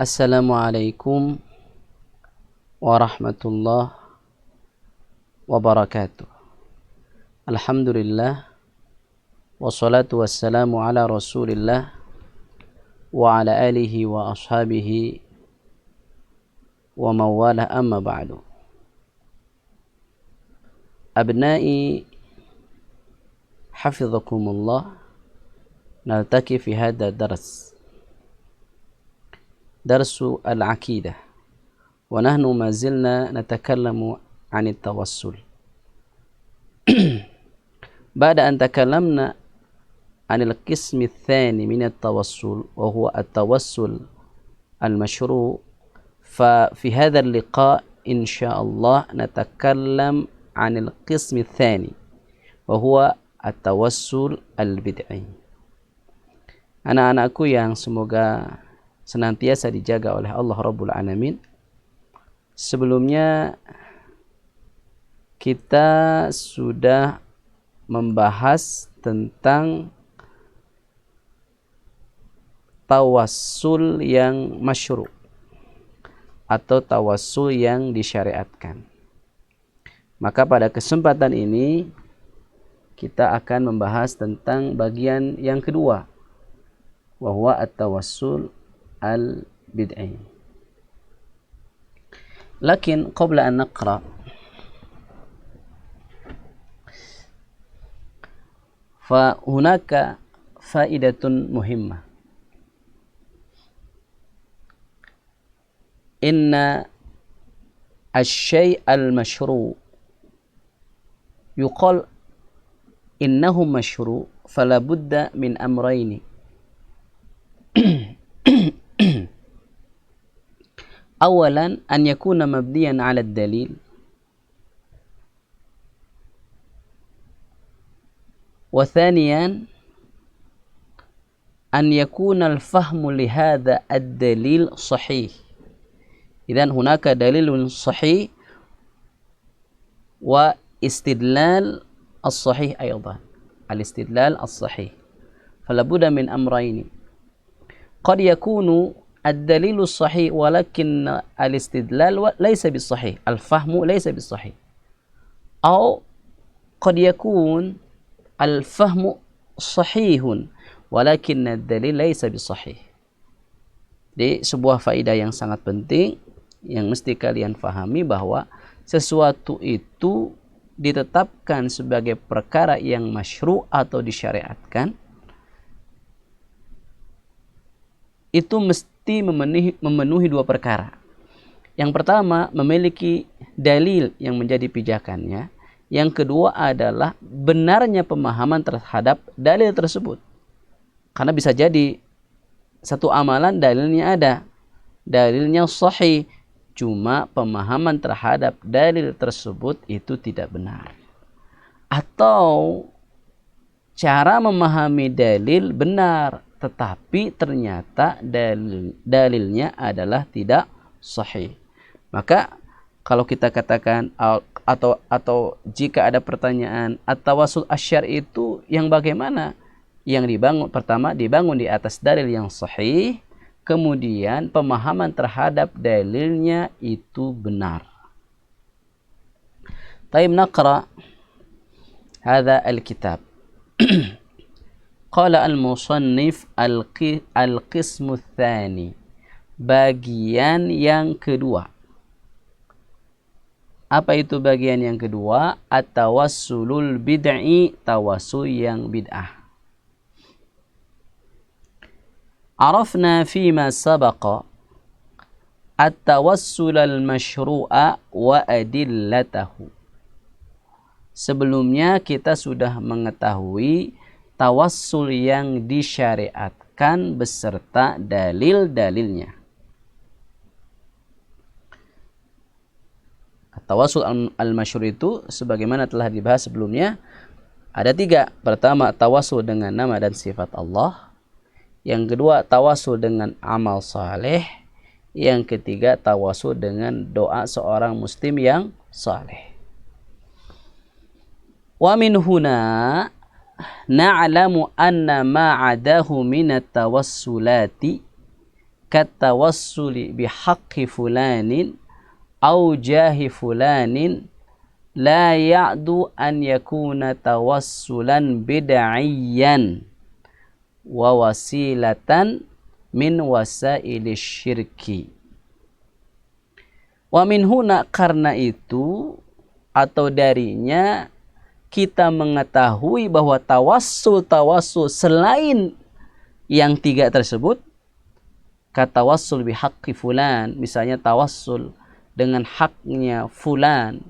Assalamualaikum warahmatullahi wabarakatuh. Alhamdulillah, wassalatu wassalamu ala rasulillah wa ala alihi wa ashabihi wa mawalah, amma ba'du. Abnai hafizakumullah, naltaki fi hadha درس العقيدة، ونحن ما زلنا نتكلم عن التوسل. بعد أن تكلمنا عن القسم الثاني من التوسل وهو التوسل المشروع، ففي هذا اللقاء إن شاء الله نتكلم عن القسم الثاني وهو التوسل البدعي. Anak-anakku yang semoga senantiasa dijaga oleh Allah Rabbul Alamin, sebelumnya kita sudah membahas tentang tawassul yang masyru' atau tawassul yang disyariatkan. Maka pada kesempatan ini kita akan membahas tentang bagian yang kedua, wahwa at-tawassul al-bid'i. Lakin qabla an naqra, فهناك فائدة مهمة. إن الشيء المشروع يقال إنه مشروع فلا بد من أمرين. أولا أن يكون مبنيا على الدليل، وثانيا أن يكون الفهم لهذا الدليل صحيح. إذن هناك دليل صحيح واستدلال الصحيح أيضا، الاستدلال الصحيح، فلا بد من أمرين. قد يكون الدليل الصحيح ولكن الاستدلال ليس بالصحيح، الفهم ليس بالصحيح، أو قد يكون الفهم صحيح ولكن الدليل ليس بالصحيح. Jadi sebuah faedah yang sangat penting yang mesti kalian fahami, bahwa sesuatu itu ditetapkan sebagai perkara yang masyru' atau disyariatkan, itu mesti memenuhi dua perkara. Yang pertama, memiliki dalil yang menjadi pijakannya. Yang kedua adalah benarnya pemahaman terhadap dalil tersebut. Karena bisa jadi satu amalan dalilnya ada, dalilnya sahih, cuma pemahaman terhadap dalil tersebut itu tidak benar. Atau cara memahami dalil benar, tetapi ternyata dalilnya adalah tidak sahih. Maka kalau kita katakan atau jika ada pertanyaan, at-tawassul asy-syar'i itu yang bagaimana? Yang pertama dibangun di atas dalil yang sahih, kemudian pemahaman terhadap dalilnya itu benar. Taib naqra hadha al-kitab. Qala al-musannif al-qismu tsani, bagian yang kedua. Apa itu bagian yang kedua? At-tawassulul bid'i, tawassul yang bid'ah. Arafna fima sabaqa at-tawassul al-masyru'a wa adillatahu. Sebelumnya kita sudah mengetahui tawassul yang disyariatkan beserta dalil-dalilnya. Tawassul al-masyru' itu sebagaimana telah dibahas sebelumnya ada tiga. Pertama, tawassul dengan nama dan sifat Allah. Yang kedua, tawassul dengan amal saleh. Yang ketiga, tawassul dengan doa seorang muslim yang saleh. Wa min huna na'lamu anna ma 'adahu min at-tawassulati katawassuli bihaqqi fulanin au jahi fulanin la ya'du an yakuna tawassulan bid'iyyan wa wasilatan min wasaili syirki. Wa min huna, karena itu atau darinya kita mengetahui bahwa tawassul selain yang tiga tersebut, katawassul bihaqqi fulan, misalnya tawassul dengan haknya fulan,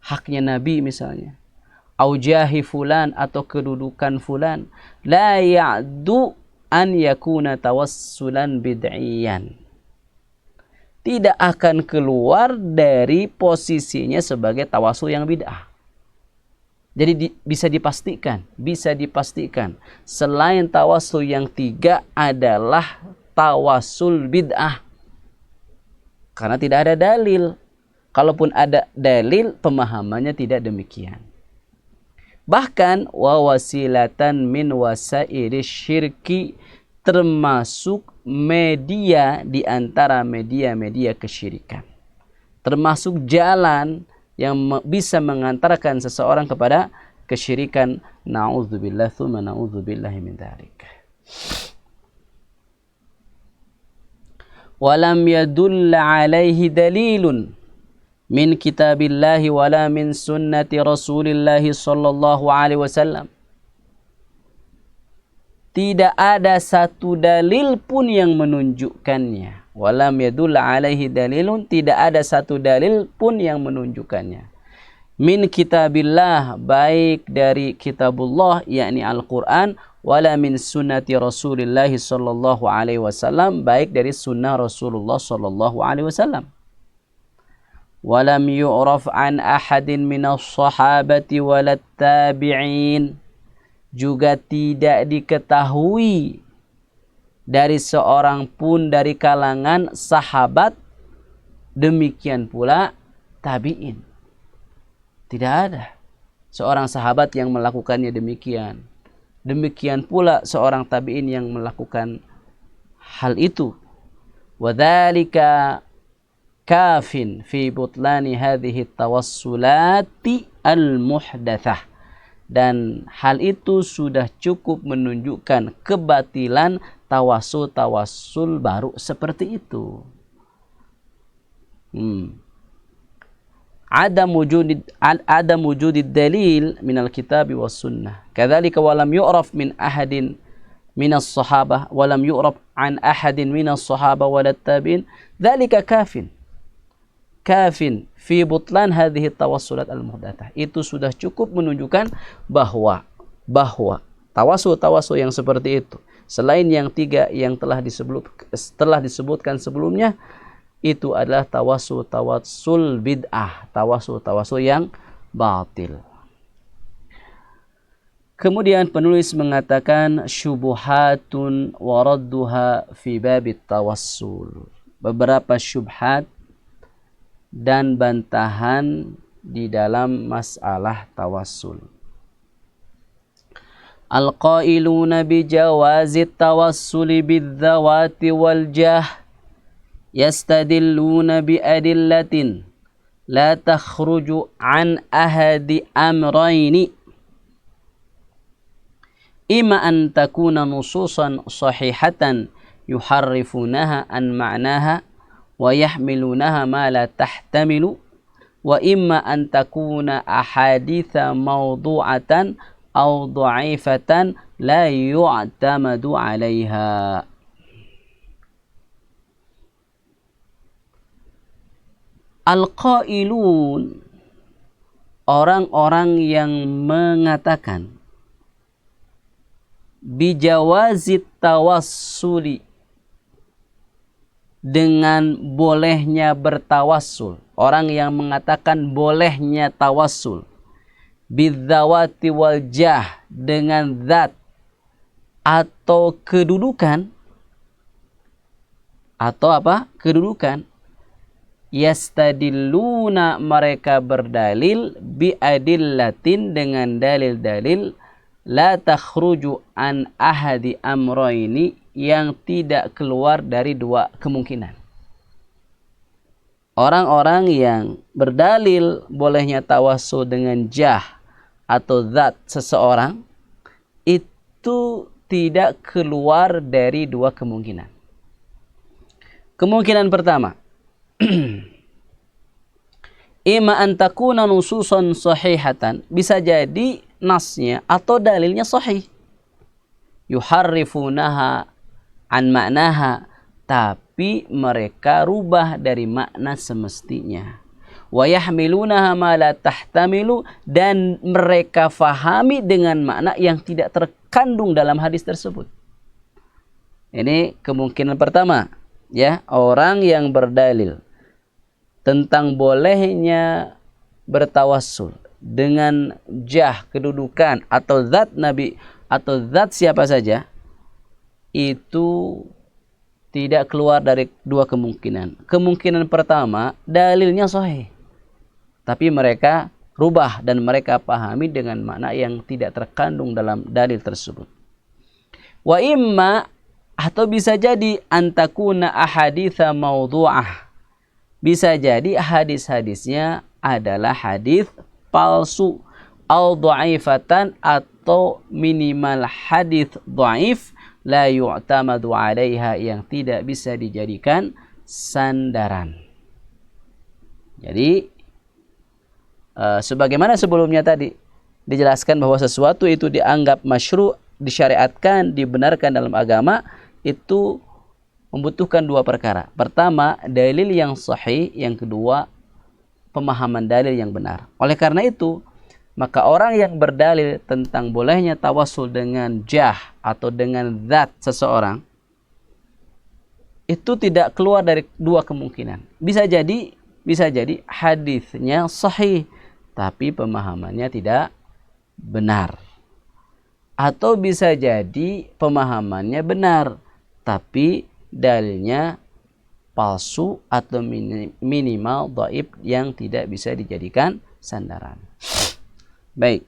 haknya Nabi misalnya, au jahi fulan, atau kedudukan fulan, la ya'du an yakuna tawassulan bid'iyan, tidak akan keluar dari posisinya sebagai tawassul yang bid'ah. Jadi bisa dipastikan selain tawassul yang tiga adalah tawassul bid'ah, karena tidak ada dalil. Kalaupun ada dalil, pemahamannya tidak demikian. Bahkan wa wasilatan min wasaili syirki, termasuk media di antara media-media kesyirikan, termasuk jalan yang bisa mengantarkan seseorang kepada kesyirikan. Na'udzubillah tsumma na'udzubillahi min dzalik. Walam yadulla alaihi dalilun min kitabillahi wala min sunnati rasulillahi sallallahu alaihi wasallam. Tidak ada satu dalil pun yang menunjukkannya. Walam yadulla alaihi dalilun, tidak ada satu dalil pun yang menunjukkannya. Min kitabillah, baik dari kitabullah yakni Al-Quran, wala min sunnati rasulillahi sallallahu alaihi wasallam, baik dari sunnah Rasulullah sallallahu alaihi wasallam. Walam yu'raf an ahadin minas sahabati walat tabi'in, juga tidak diketahui dari seorang pun dari kalangan sahabat, demikian pula tabi'in. Tidak ada seorang sahabat yang melakukannya demikian. Demikian pula seorang tabi'in yang melakukan hal itu. Wadzalika kafin fi butlani hadhihi tawassulati al-muhdatsah. Dan hal itu sudah cukup menunjukkan kebatilan tawassul baru seperti itu. Adam wujudid dalil minal kitabi was sunnah. Kadzalika walam yu'raf min ahadin minas sahabah walam yu'raf an ahadin minas sahabah walat tabi'in. Dzalika kafin fi butlan hadhihi tawassulat al-muhdatsah. Itu sudah cukup menunjukkan bahwa tawassul yang seperti itu, selain yang tiga yang telah disebutkan sebelumnya, itu adalah tawassul bid'ah, tawassul yang batil. Kemudian penulis mengatakan syubuhatun waradduha fi babit tawassul. Beberapa syubhat dan bantahan di dalam masalah tawassul. Al-qailuna bi jawazit tawassuli bidzawati wal jah yastadilluna bi adillatin la takhruju an ahadi amrayni, imma an takuna nususan sahihatan yuharrifunaha an ma'naha wa yahmilunaha ma la tahtamilu, wa imma an takuna ahaditha mawdu'atan aw dha'ifatan la yu'tamadu 'alaiha. Al-qailun, orang-orang yang mengatakan bijawazit tawassuli, dengan bolehnya bertawassul, orang yang mengatakan bolehnya tawassul, bidzawati wal jah, dengan zat atau kedudukan, atau apa? Kedudukan. Yastadilluna, mereka berdalil, bi adillatin, dengan dalil-dalil, la takhruju an ahadi amroini, yang tidak keluar dari dua kemungkinan. Orang-orang yang berdalil bolehnya tawassul dengan jah atau zat seseorang itu tidak keluar dari dua kemungkinan. Kemungkinan pertama, ima an takuna nususan sahihatan, bisa jadi nasnya atau dalilnya sahih. Yuharrifunaha an ma'naha, tapi mereka rubah dari makna semestinya. Wa yahmilunaha ma la tahtamilu, dan mereka fahami dengan makna yang tidak terkandung dalam hadis tersebut. Ini kemungkinan pertama, ya, orang yang berdalil tentang bolehnya bertawassul dengan jah, kedudukan, atau zat Nabi atau zat siapa saja, itu tidak keluar dari dua kemungkinan. Kemungkinan pertama, dalilnya sahih, tapi mereka rubah dan mereka pahami dengan makna yang tidak terkandung dalam dalil tersebut. Wa imma, atau bisa jadi antakuna ahaditha maudhu'ah, bisa jadi hadis-hadisnya adalah hadis palsu, au dhaifatan, atau minimal hadis dhaif, la yu'tamadu 'alaiha, yang tidak bisa dijadikan sandaran. Jadi sebagaimana sebelumnya tadi dijelaskan bahwa sesuatu itu dianggap masyru', disyariatkan, dibenarkan dalam agama, itu membutuhkan dua perkara. Pertama, dalil yang sahih. Yang kedua, pemahaman dalil yang benar. Oleh karena itu, maka orang yang berdalil tentang bolehnya tawassul dengan jah atau dengan zat seseorang, itu tidak keluar dari dua kemungkinan. Bisa jadi hadisnya sahih, tapi pemahamannya tidak benar. Atau bisa jadi pemahamannya benar, tapi dalilnya palsu atau minimal dhaif yang tidak bisa dijadikan sandaran. Baik.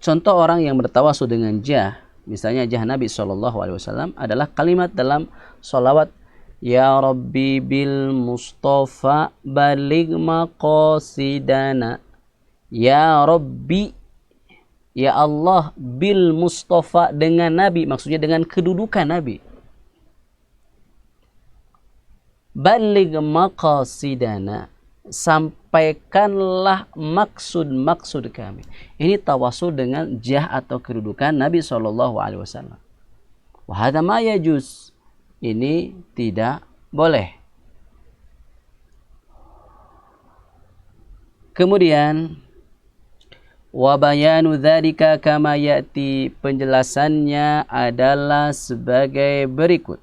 Contoh orang yang bertawassul dengan jah, misalnya jah Nabi SAW adalah kalimat dalam sholawat, Ya Rabbi bil Mustafa baligh maqasidana. Ya Rabbi, ya Allah, bil Mustafa, dengan Nabi, maksudnya dengan kedudukan Nabi. Baligh maqasidana, sampaikanlah maksud-maksud kami. Ini tawassul dengan jah atau kedudukan Nabi SAW. Wa hadza ma yajuz, ini tidak boleh. Kemudian wa bayanu dzalika kama yati, penjelasannya adalah sebagai berikut.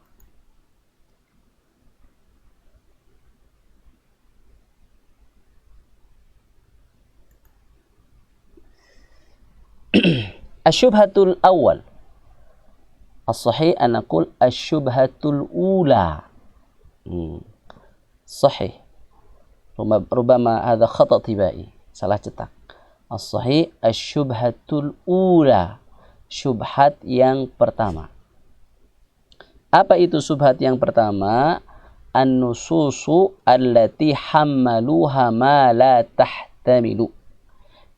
Asyubhatul awal, as-sahih an naqul asyubhatul ula. Sahih, rubama hadha khata tibai, salah cetak. As-sahih asyubhatul ula, syubhat yang pertama. Apa itu syubhat yang pertama? An-nususu allati hammaluha ma la tahtamilu,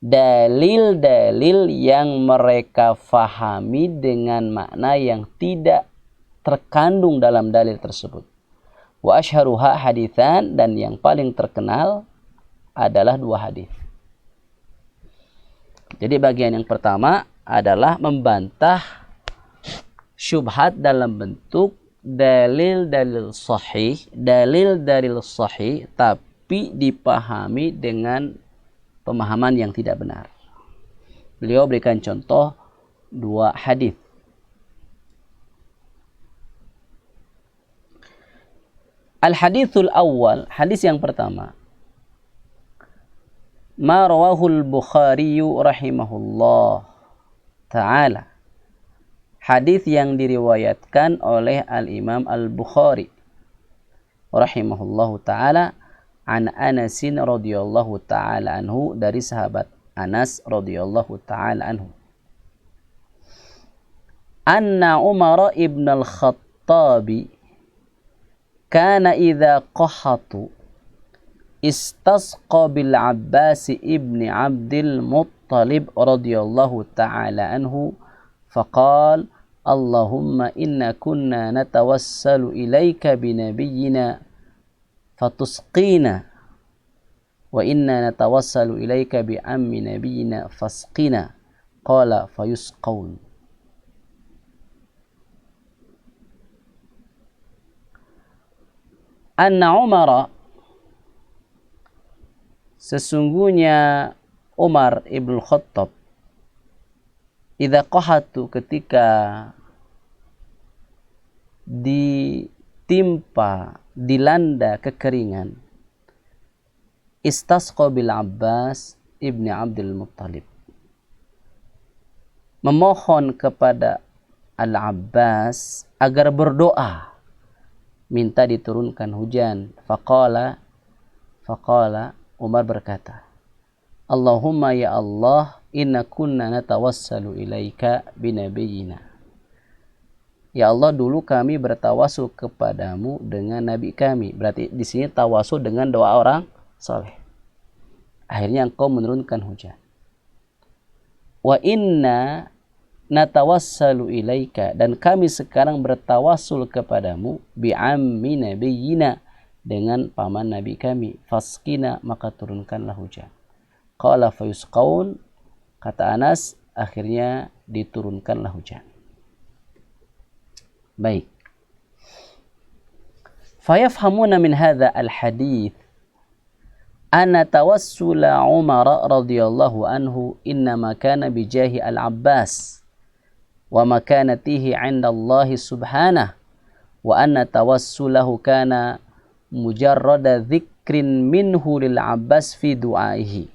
dalil-dalil yang mereka fahami dengan makna yang tidak terkandung dalam dalil tersebut. Wa asyharuha haditsan, dan yang paling terkenal adalah dua hadis. Jadi bagian yang pertama adalah membantah syubhat dalam bentuk dalil-dalil sahih, tapi dipahami dengan pemahaman yang tidak benar. Beliau berikan contoh dua hadis. Al-hadithul awal, hadis yang pertama, ma rawahul Bukhari rahimahullah ta'ala, hadis yang diriwayatkan oleh Al-Imam Al-Bukhari rahimahullahu ta'ala, an Anasin radhiyallahu ta'ala anhu, dari sahabat Anas radhiyallahu ta'ala anhu. anna Umar ibn al-Khattabi kana idza qahatu istasqa bil Abbas ibn Abdul Muttalib radhiyallahu ta'ala anhu faqala Allahumma inna kunna natawassalu ilaika binabiyyina fatusqina wa inna natawassalu ilaika bi ammi nabiyyina fasqina qala fayusqaun. Anna Umar, sesungguhnya Umar ibn Khattab, idza qahatu, ketika ditimpa, dilanda kekeringan, istasqa bil Abbas ibni Abdul Muttalib, memohon kepada Al-Abbas agar berdoa minta diturunkan hujan. Faqala Umar berkata, Allahumma ya Allah, inna kunna natawassalu ilaika binabiyyina. Ya Allah, dulu kami bertawasul kepadamu dengan nabi kami. Berarti di sini tawasul dengan doa orang saleh. Akhirnya engkau menurunkan hujan. Wa inna natawassalu ilaika, dan kami sekarang bertawasul kepadamu bi'ammi nabiyyina, dengan paman nabi kami, fasqina, maka turunkanlah hujan. Qala fayusqaun, kata Anas, akhirnya diturunkanlah hujan. Baik. Fayafhamuna min hadha al-hadith anna tawassula Umar radhiyallahu anhu innama kana bijahi al-Abbas wa makanatihi 'inda Allah subhanahu, wa anna tawassulahu kana mujarrada dzikrin minhu lil Abbas fi du'aihi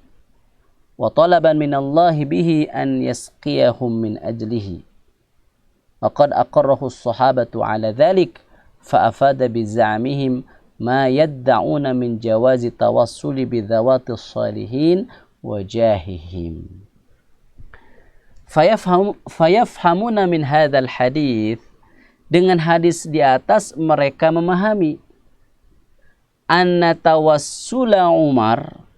wa talaban min Allah bihi an yasqiyahum min ajlihi. Wa qad aqarrahu as-sahabatu 'ala dhalik fa afada bi za'mihim ma yadda'una min jawazi tawassuli bi dhawati as-salihin wa jahihim. Fayafhamuna min hadzal hadith, dengan hadis di atas mereka memahami anna tawassula Umar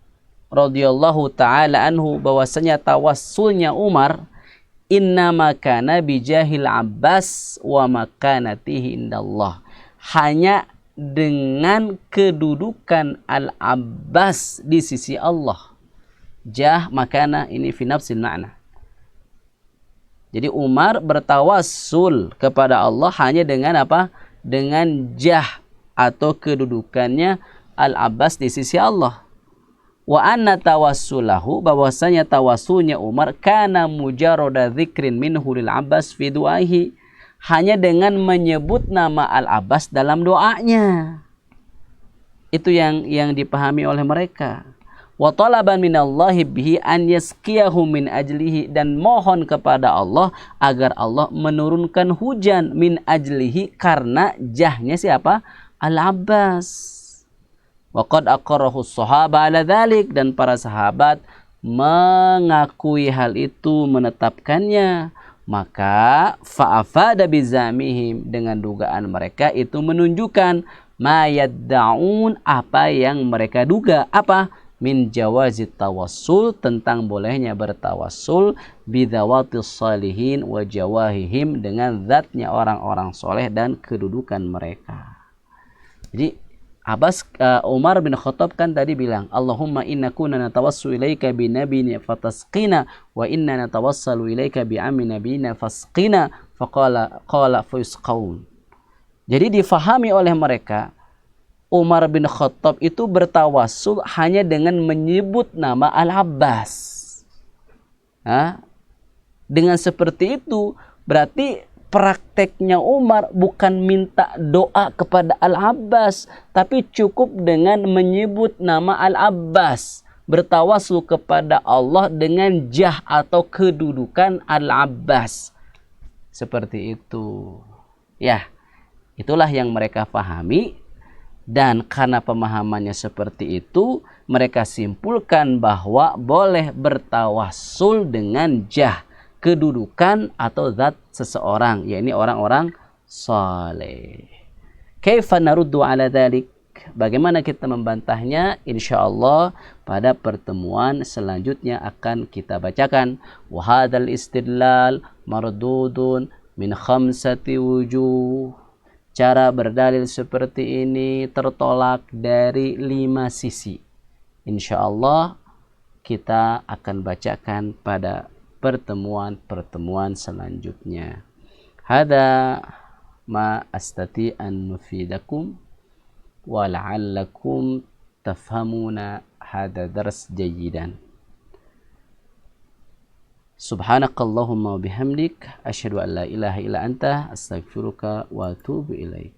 radhiyallahu ta'ala anhu, bahwasanya tawassulnya Umar innama kana bijahil Abbas wa makanatihi indallah, hanya dengan kedudukan Al-Abbas di sisi Allah. Jah makana ini fi nafsil ma'na. Jadi Umar bertawassul kepada Allah hanya dengan apa? Dengan jah atau kedudukannya Al-Abbas di sisi Allah. Wa anna tawassulahu, bahwasanya tawassulnya Umar kana mujarrada dzikrin minhu lil Abbas fi du'aihi, hanya dengan menyebut nama Al-Abbas dalam doanya. Itu yang dipahami oleh mereka. Wa talaban minallahi bihi an yasqiyahum min ajlihi, dan mohon kepada Allah agar Allah menurunkan hujan min ajlihi, karena jahnya siapa? Al-Abbas. Wa qad aqarrahu as-sahaba ala dzalik, dan para sahabat mengakui hal itu, menetapkannya. Maka fa'afada bizamihim, dengan dugaan mereka itu menunjukkan ma yadda'un, apa yang mereka duga, apa? Min jawazit tawassul, tentang bolehnya bertawassul bidzawatis salihin wa jawahihim, dengan zatnya orang-orang soleh dan kedudukan mereka. Jadi Umar bin Khattab kan tadi bilang, Allahumma inna kunna natawassalu ilaika bi nabiyina fatasqina wa inna natawassalu ilaika bi ammi nabiyina fasqina, faqala fayusqaun. Jadi difahami oleh mereka, Umar bin Khattab itu bertawassul hanya dengan menyebut nama Al-Abbas. Dengan seperti itu berarti prakteknya Umar bukan minta doa kepada Al-Abbas, tapi cukup dengan menyebut nama Al-Abbas, bertawassul kepada Allah dengan jah atau kedudukan Al-Abbas. Seperti itu. Ya, itulah yang mereka pahami. Dan karena pemahamannya seperti itu, mereka simpulkan bahwa boleh bertawassul dengan jah, kedudukan atau zat seseorang, yakni orang-orang saleh. Kaifa naruddu ala dzalik? Bagaimana kita membantahnya? Insyaallah pada pertemuan selanjutnya akan kita bacakan. Wa hadzal istidlal mardudun min khamsati wujuh. Cara berdalil seperti ini tertolak dari 5 sisi. Insyaallah kita akan bacakan pada pertemuan-pertemuan selanjutnya. Hada ma astati an nufidakum wa la'allakum tafhamuna hada dars jayidan. Subhanakallahumma wa bihamdik asyhadu an la ilaha illa anta astaghfiruka wa atubu ilaik.